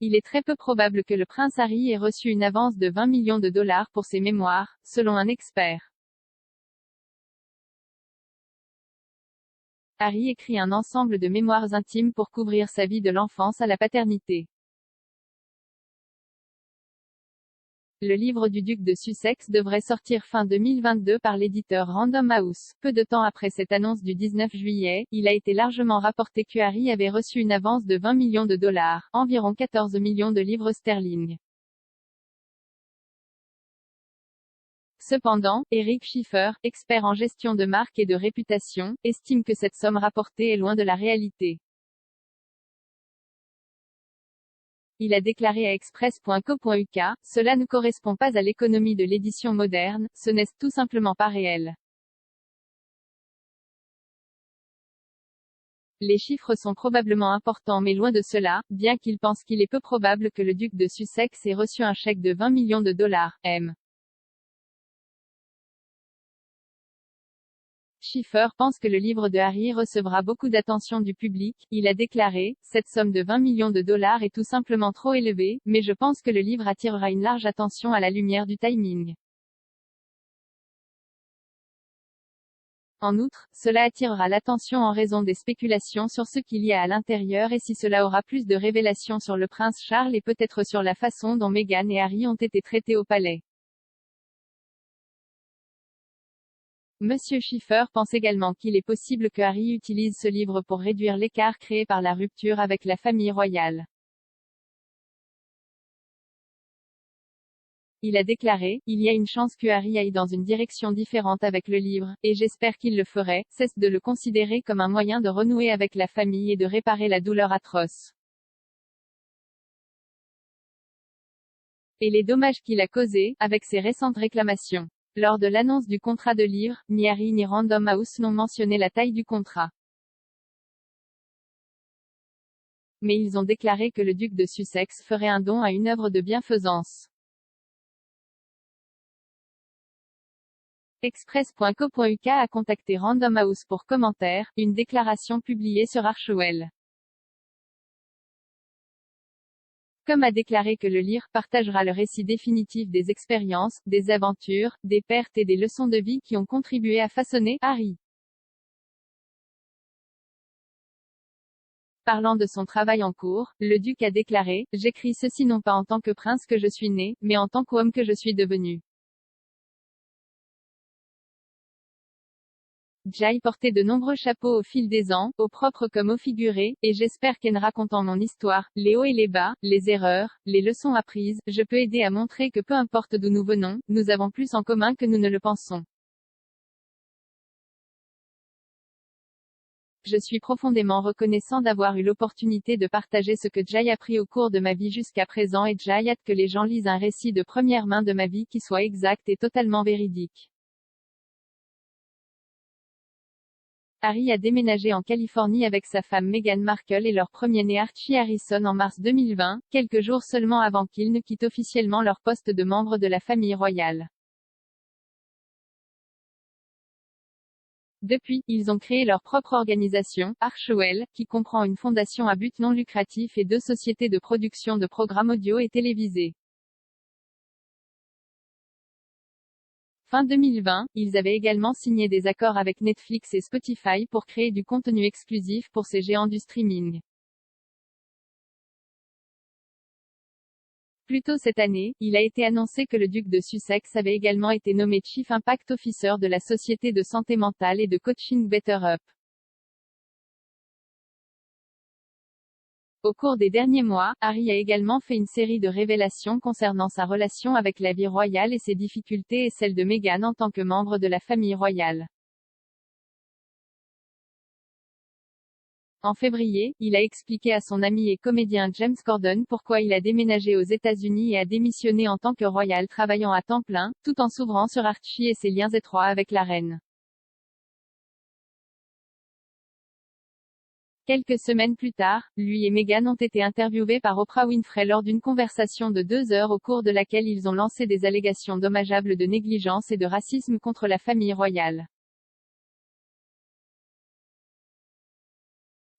il est très peu probable que le prince Harry ait reçu une avance de 20 millions de dollars pour ses mémoires, selon un expert. Harry écrit un ensemble de mémoires intimes pour couvrir sa vie de l'enfance à la paternité. Le livre du duc de Sussex devrait sortir fin 2022 par l'éditeur Random House. Peu de temps après cette annonce du 19 juillet, il a été largement rapporté que Harry avait reçu une avance de 20 millions de dollars, environ 14 millions de livres sterling. Cependant, Eric Schiffer, expert en gestion de marque et de réputation, estime que cette somme rapportée est loin de la réalité. Il a déclaré à Express.co.uk, « Cela ne correspond pas à l'économie de l'édition moderne, ce n'est tout simplement pas réel. Les chiffres sont probablement importants mais loin de cela, bien qu'il pense qu'il est peu probable que le duc de Sussex ait reçu un chèque de 20 millions de dollars, M. Schiffer pense que le livre de Harry recevra beaucoup d'attention du public. Il a déclaré, « Cette somme de 20 millions de dollars est tout simplement trop élevée, mais je pense que le livre attirera une large attention à la lumière du timing. En outre, cela attirera l'attention en raison des spéculations sur ce qu'il y a à l'intérieur et si cela aura plus de révélations sur le prince Charles et peut-être sur la façon dont Meghan et Harry ont été traités au palais. » Monsieur Schiffer pense également qu'il est possible que Harry utilise ce livre pour réduire l'écart créé par la rupture avec la famille royale. Il a déclaré, « Il y a une chance que Harry aille dans une direction différente avec le livre, et j'espère qu'il le ferait, cesse de le considérer comme un moyen de renouer avec la famille et de réparer la douleur atroce. Et les dommages qu'il a causés, avec ses récentes réclamations. » Lors de l'annonce du contrat de livre, ni Harry ni Random House n'ont mentionné la taille du contrat. Mais ils ont déclaré que le duc de Sussex ferait un don à une œuvre de bienfaisance. Express.co.uk a contacté Random House pour commentaire, une déclaration publiée sur Archewell. Comme a déclaré que le livre partagera le récit définitif des expériences, des aventures, des pertes et des leçons de vie qui ont contribué à façonner Harry. Parlant de son travail en cours, le duc a déclaré, « J'écris ceci non pas en tant que prince que je suis né, mais en tant qu'homme que je suis devenu. » J'ai porté de nombreux chapeaux au fil des ans, au propre comme au figuré, et j'espère qu'en racontant mon histoire, les hauts et les bas, les erreurs, les leçons apprises, je peux aider à montrer que peu importe d'où nous venons, nous avons plus en commun que nous ne le pensons. Je suis profondément reconnaissant d'avoir eu l'opportunité de partager ce que j'ai appris au cours de ma vie jusqu'à présent et j'ai hâte que les gens lisent un récit de première main de ma vie qui soit exact et totalement véridique. Harry a déménagé en Californie avec sa femme Meghan Markle et leur premier-né Archie Harrison en mars 2020, quelques jours seulement avant qu'ils ne quittent officiellement leur poste de membre de la famille royale. Depuis, ils ont créé leur propre organisation, Archewell, qui comprend une fondation à but non lucratif et 2 sociétés de production de programmes audio et télévisés. Fin 2020, ils avaient également signé des accords avec Netflix et Spotify pour créer du contenu exclusif pour ces géants du streaming. Plus tôt cette année, il a été annoncé que le duc de Sussex avait également été nommé Chief Impact Officer de la société de santé mentale et de coaching BetterUp. Au cours des derniers mois, Harry a également fait une série de révélations concernant sa relation avec la vie royale et ses difficultés et celles de Meghan en tant que membre de la famille royale. En février, il a expliqué à son ami et comédien James Corden pourquoi il a déménagé aux États-Unis et a démissionné en tant que royal travaillant à temps plein, tout en s'ouvrant sur Archie et ses liens étroits avec la reine. Quelques semaines plus tard, lui et Meghan ont été interviewés par Oprah Winfrey lors d'une conversation de 2 heures au cours de laquelle ils ont lancé des allégations dommageables de négligence et de racisme contre la famille royale.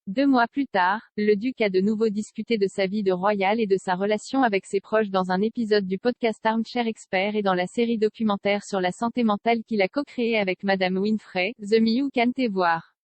2 mois plus tard, le duc a de nouveau discuté de sa vie de royal et de sa relation avec ses proches dans un épisode du podcast Armchair Expert et dans la série documentaire sur la santé mentale qu'il a co-créée avec Madame Winfrey, The Me You Can't Voir.